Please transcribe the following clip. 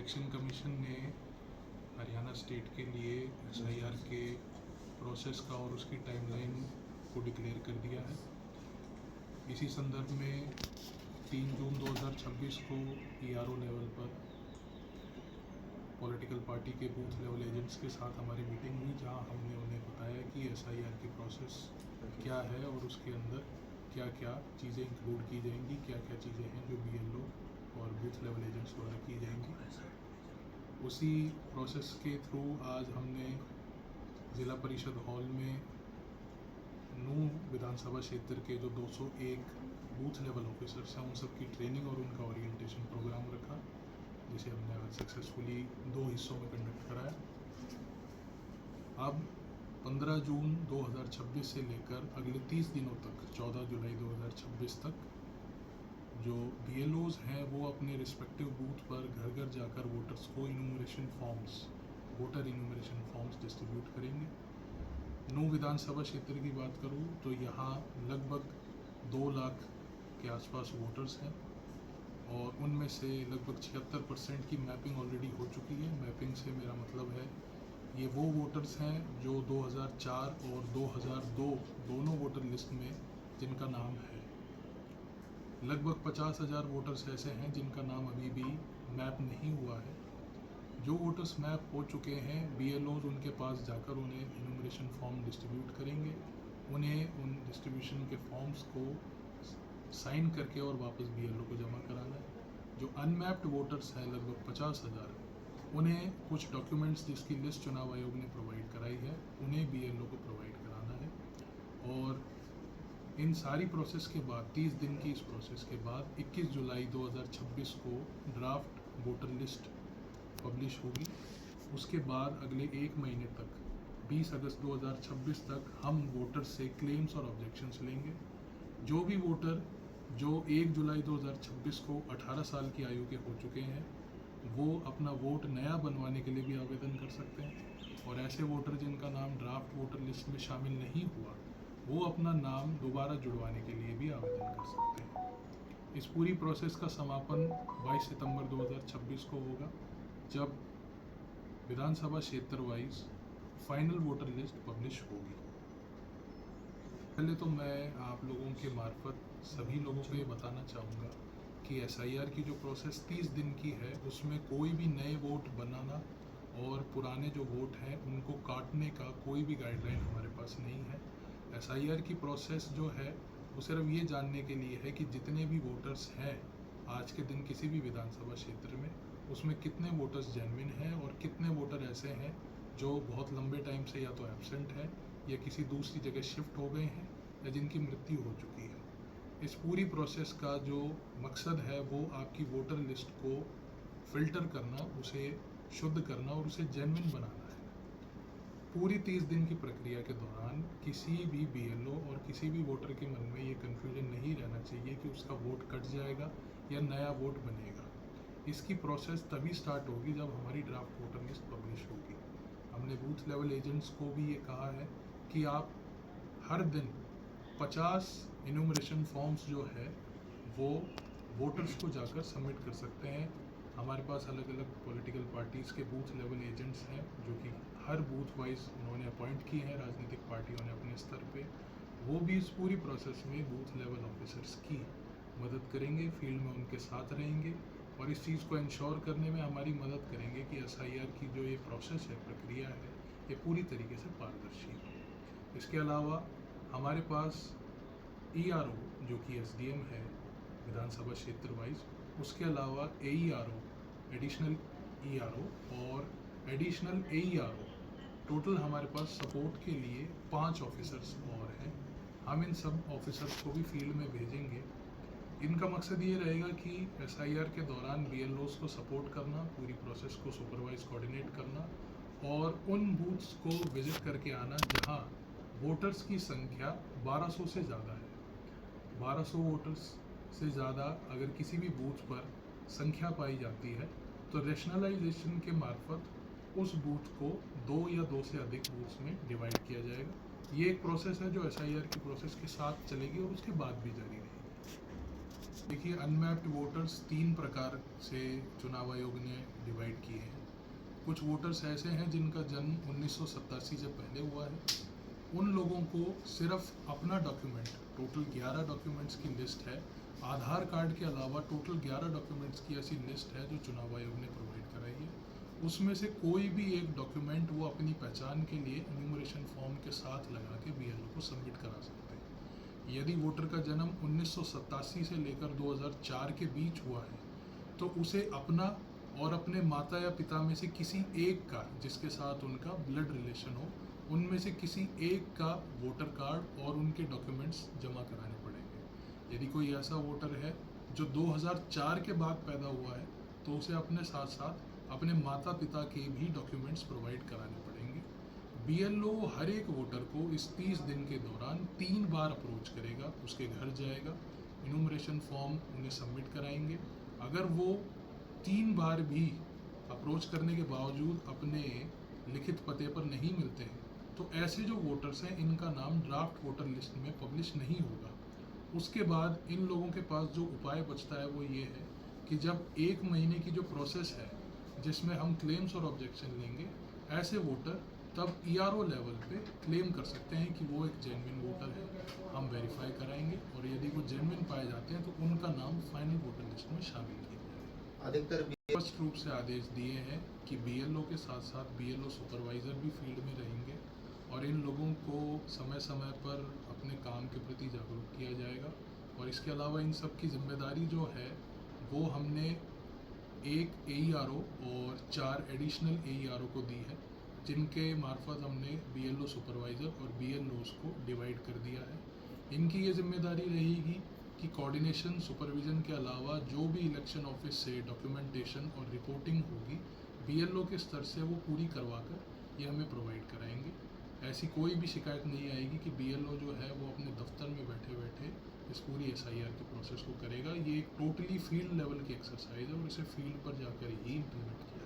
Election commission ने Haryana state के लिए एसआईआर के प्रोसेस का और उसकी टाइमलाइन को डिक्लेयर कर दिया है। इसी संदर्भ में 3 जून 2026 को ईआरओ लेवल पर पॉलिटिकल पार्टी के बूथ लेवल एजेंट्स के साथ हमारी मीटिंग हुई, जहां हमने उन्हें बताया कि एसआईआर की प्रोसेस क्या है और उसके अंदर क्या क्या चीज़ें इंक्लूड की जाएंगी, क्या क्या चीज़ें हैं जो बीएलओ और बूथ लेवल एजेंट्स द्वारा की जाएंगी। उसी प्रोसेस के थ्रू आज हमने ज़िला परिषद हॉल में नूह विधानसभा क्षेत्र के जो 201 बूथ लेवल ऑफिसर्स हैं उन सबकी ट्रेनिंग और उनका ओरिएंटेशन प्रोग्राम रखा, जिसे हमने आज सक्सेसफुली 2 हिस्सों में कंडक्ट कराया। अब 15 जून 2026 से लेकर अगले 30 दिनों तक 14 जुलाई 2026 तक जो बीएलओज हैं वो अपने रिस्पेक्टिव बूथ पर घर घर जाकर वोटर्स को वोटर इन्यूमरेशन फॉर्म्स डिस्ट्रीब्यूट करेंगे। नूह विधानसभा क्षेत्र की बात करूँ तो यहाँ लगभग 2 लाख के आसपास वोटर्स हैं और उनमें से लगभग 76% की मैपिंग ऑलरेडी हो चुकी है। मैपिंग से मेरा मतलब है ये वो वोटर्स हैं जो 2004 और 2002 दोनों वोटर लिस्ट में जिनका नाम है। लगभग 50,000 वोटर्स ऐसे हैं जिनका नाम अभी भी मैप नहीं हुआ है। जो वोटर्स मैप हो चुके हैं, बीएलओज उनके पास जाकर उन्हें इन्यूमरेशन फॉर्म डिस्ट्रीब्यूट करेंगे। उन्हें उन डिस्ट्रीब्यूशन के फॉर्म्स को साइन करके और वापस बीएलओ को जमा कराना है। जो अनमैप्ड वोटर्स हैं लगभग 50,000, उन्हें कुछ डॉक्यूमेंट्स जिसकी लिस्ट चुनाव आयोग ने प्रोवाइड कराई है उन्हें बीएलओ को प्रोवाइड कराना है। और इन सारी प्रोसेस के बाद 30 दिन की इस प्रोसेस के बाद 21 जुलाई 2026 को ड्राफ्ट वोटर लिस्ट पब्लिश होगी। उसके बाद अगले 1 महीने तक 20 अगस्त 2026 तक हम वोटर से क्लेम्स और ऑब्जेक्शंस लेंगे। जो भी वोटर जो 1 जुलाई 2026 को 18 साल की आयु के हो चुके हैं वो अपना वोट नया बनवाने के लिए भी आवेदन कर सकते हैं, और ऐसे वोटर जिनका नाम ड्राफ्ट वोटर लिस्ट में शामिल नहीं हुआ वो अपना नाम दोबारा जुड़वाने के लिए भी आवेदन कर सकते हैं। इस पूरी प्रोसेस का समापन 22 सितंबर 2026 को होगा, जब विधानसभा क्षेत्र wise final voter list publish होगी। पहले तो मैं आप लोगों के मार्फत सभी लोगों को ये बताना चाहूँगा कि एसआईआर की जो प्रोसेस 30 दिन की है उसमें कोई भी नए वोट बनाना और पुराने जो वोट हैं उनको काटने का कोई भी गाइडलाइन हमारे पास नहीं है। एसआईआर की प्रोसेस जो है वो सिर्फ ये जानने के लिए है कि जितने भी वोटर्स हैं आज के दिन किसी भी विधानसभा क्षेत्र में, उसमें कितने वोटर्स जेन्युइन हैं और कितने वोटर ऐसे हैं जो बहुत लंबे टाइम से या तो एब्सेंट हैं या किसी दूसरी जगह शिफ्ट हो गए हैं या जिनकी मृत्यु हो चुकी है। इस पूरी प्रोसेस का जो मकसद है वो आपकी वोटर लिस्ट को फिल्टर करना, उसे शुद्ध करना और उसे जेन्युइन बनाना है। पूरी 30 दिन की प्रक्रिया के दौरान किसी भी बीएलओ और किसी भी वोटर के मन में ये कन्फ्यूजन नहीं रहना चाहिए कि उसका वोट कट जाएगा या नया वोट बनेगा। इसकी प्रोसेस तभी स्टार्ट होगी जब हमारी ड्राफ्ट वोटर लिस्ट पब्लिश होगी। हमने बूथ लेवल एजेंट्स को भी ये कहा है कि आप हर दिन 50 इन्यूमरेशन फॉर्म्स जो है वो वोटर्स को जाकर सबमिट कर सकते हैं। हमारे पास अलग अलग पॉलिटिकल पार्टीज़ के बूथ लेवल एजेंट्स हैं जो कि हर बूथ वाइज उन्होंने अपॉइंट किए हैं राजनीतिक पार्टियों ने अपने स्तर पे। वो भी इस पूरी प्रोसेस में बूथ लेवल ऑफिसर्स की मदद करेंगे, फील्ड में उनके साथ रहेंगे और इस चीज़ को इंश्योर करने में हमारी मदद करेंगे कि एसआईआर की जो ये प्रोसेस है, प्रक्रिया है, ये पूरी तरीके से पारदर्शी हो। इसके अलावा हमारे पास ईआरओ जो कि एसडीएम है विधानसभा क्षेत्र वाइज, उसके अलावा एईआरओ, एडिशनल ईआरओ और एडिशनल एईआरओ, टोटल हमारे पास सपोर्ट के लिए 5 ऑफिसर्स और हैं। हम इन सब ऑफिसर्स को भी फील्ड में भेजेंगे। इनका मकसद ये रहेगा कि एसआईआर के दौरान बीएलओस को सपोर्ट करना, पूरी प्रोसेस को सुपरवाइज कोऑर्डिनेट करना और उन बूथ्स को विजिट करके आना जहां वोटर्स की संख्या 1200 से ज़्यादा है। 1200 वोटर्स से ज़्यादा अगर किसी भी बूथ पर संख्या पाई जाती है तो रेशनलाइजेशन के मार्फत उस बूथ को 2 या 2 से अधिक बूथ्स में डिवाइड किया जाएगा। ये एक प्रोसेस है जो एसआईआर की प्रोसेस के साथ चलेगी और उसके बाद भी जारी रहेगी। देखिए, अनमैप्ड वोटर्स 3 प्रकार से चुनाव आयोग ने डिवाइड किए हैं। कुछ वोटर्स ऐसे हैं जिनका जन्म 1987 से पहले हुआ है। उन लोगों को सिर्फ अपना डॉक्यूमेंट, टोटल 11 डॉक्यूमेंट्स की लिस्ट है, आधार कार्ड के अलावा टोटल 11 डॉक्यूमेंट्स की ऐसी लिस्ट है जो चुनाव आयोग ने प्रोवाइड कराई है। उसमें से कोई भी एक डॉक्यूमेंट वो अपनी पहचान के लिए एन्यूमरेशन फॉर्म के साथ लगा के BLO को सबमिट करा सकते हैं। यदि वोटर का जन्म 1987 से लेकर 2004 के बीच हुआ है तो उसे अपना और अपने माता या पिता में से किसी एक का, जिसके साथ उनका ब्लड रिलेशन हो, उनमें से किसी एक का वोटर कार्ड और उनके डॉक्यूमेंट्स जमा कराने पड़ेंगे। यदि कोई ऐसा वोटर है जो 2004 के बाद पैदा हुआ है तो उसे अपने साथ साथ अपने माता पिता के भी डॉक्यूमेंट्स प्रोवाइड कराने पड़ेंगे। BLO हर एक वोटर को इस 30 दिन के दौरान 3 बार अप्रोच करेगा, उसके घर जाएगा, इनूमरेशन फॉर्म उन्हें सबमिट कराएंगे। अगर वो 3 बार भी अप्रोच करने के बावजूद अपने लिखित पते पर नहीं मिलते हैं तो ऐसे जो वोटर्स हैं इनका नाम ड्राफ्ट वोटर लिस्ट में पब्लिश नहीं होगा। उसके बाद इन लोगों के पास जो उपाय बचता है वो ये है कि जब 1 महीने की जो प्रोसेस है जिसमें हम क्लेम्स और ऑब्जेक्शन लेंगे, ऐसे वोटर तब ERO लेवल पे क्लेम कर सकते हैं कि वो एक जेन्युइन वोटर है। हम वेरीफाई कराएंगे और यदि वो जेन्युइन पाए जाते हैं तो उनका नाम फाइनल वोटर लिस्ट में शामिल किया जाएगा। अधिकतर स्पष्ट रूप से आदेश दिए हैं कि BLO के साथ साथ BLO सुपरवाइज़र भी फील्ड में रहेंगे और इन लोगों को समय समय पर अपने काम के प्रति जागरूक किया जाएगा। और इसके अलावा इन सब की जिम्मेदारी जो है वो हमने एक AERO और 4 एडिशनल AERO को दी है, जिनके मार्फत हमने BLO सुपरवाइज़र और BLOs को डिवाइड कर दिया है। इनकी ये जिम्मेदारी रहेगी कि कोऑर्डिनेशन, सुपरविज़न के अलावा जो भी इलेक्शन ऑफिस से डॉक्यूमेंटेशन और रिपोर्टिंग होगी BLO के स्तर से वो पूरी करवा कर ये हमें प्रोवाइड कराएंगे। ऐसी कोई भी शिकायत नहीं आएगी कि BLO जो है वो अपने दफ्तर में बैठे बैठे इस पूरी SIR के प्रोसेस को करेगा। ये एक टोटली फील्ड लेवल की एक्सरसाइज है और इसे फील्ड पर जाकर ही इम्प्लीमेंट किया